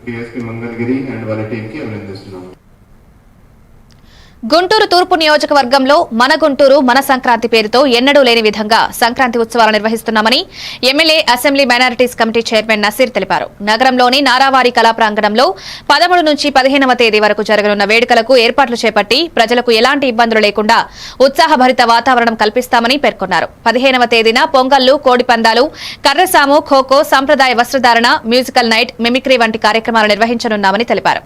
DSP Mangalagiri and వాళ్ళ టీంకి అభినందిస్తున్నాము. గుంటూరు తూర్పు నియోజకవర్గంలో మన గుంటూరు మన సంక్రాంతి పేరుతో ఎన్నడూ లేని విధంగా సంక్రాంతి ఉత్సవాలు నిర్వహిస్తున్నామని MLA assembly minorities committee chairman Naseer తెలిపారు. నగరంలోని నారావారి కళా ప్రాంగణంలో 13 నుంచి 15వ తేదీ వరకు జరగనున్న వేడుకలకు ఏర్పాట్లు చేపట్టి ప్రజలకు ఎలాంటి ఇబ్బందులు లేకుండా ఉత్సాహభరిత వాతావరణం కల్పిస్తామని పేర్కొన్నారు. 15వ తేదీన పొంగళ్లు, కోడిపందాలు, కర్రసాము, ఖోఖో, సంప్రదాయ వస్త్రధారణ, మ్యూజికల్ నైట్, మిమిక్రీ వంటి కార్యక్రమాలు నిర్వహించనున్నామని తెలిపారు.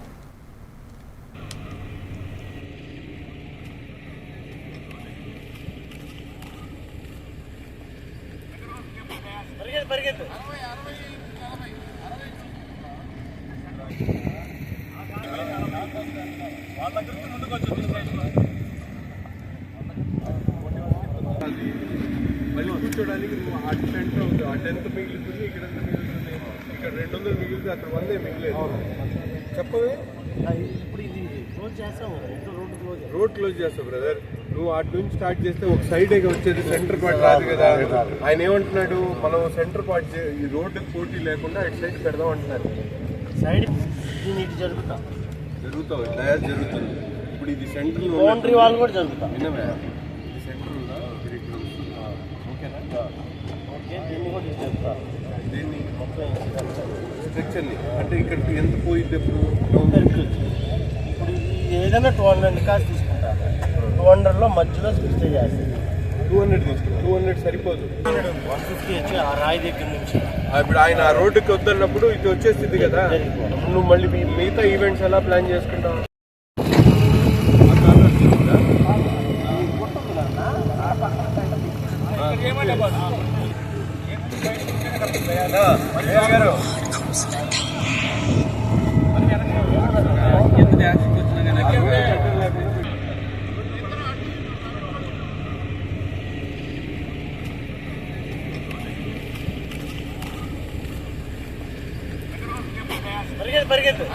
మళ్ళీ కూర్చోడానికి ఆ 10 అవుతుంది, ఆ 10 మిగులుతుంది, ఇక్కడ మిగులుతుంది, ఇక్కడ 200 మిగిలితే అక్కడ 100 మిగిలేదు. చెప్పవే ఇప్పుడు ఇది రోడ్ క్లోజ్ చేస్తావు బ్రదర్. నువ్వు అటు నుంచి స్టార్ట్ చేస్తే ఒక సైడ్ వచ్చేది, సెంటర్ పార్ట్ రాదు కదా. ఆయన ఏమంటున్నాడు, మనం సెంటర్ పార్ట్ ఈ రోడ్డుకి పోటీ లేకుండా అటు సైడ్ పెడదాం అంటున్నారు. సైడ్ జరుగుతావు తయారు జరుగుతుంది. ఇప్పుడు ఇది సెంటర్ బౌండరీ వాళ్ళు కూడా జరుగుతాం వినవే. ఇది సెంటర్ ఉందా, ఓకేనా? దీన్ని స్ట్రక్చర్ని అంటే ఇక్కడ ఎంత పోయింది ఇప్పుడు ఏదైనా 200 కాస్ట్ తీసుకుంటారు. 200లో మధ్యలో స్టే చేస్తారు. 200 తీసుకుంటారు. 200 సరిపోదు. 150 వచ్చి ఆ రాయి దగ్గర నుంచి ఇప్పుడు ఆయన ఆ రోడ్డుకి వద్దన్నప్పుడు ఇది వచ్చేస్తుంది కదా. నువ్వు మళ్ళీ మిగతా ఈవెంట్స్ ఎలా ప్లాన్ చేసుకుంటావు? పరిగెత్తు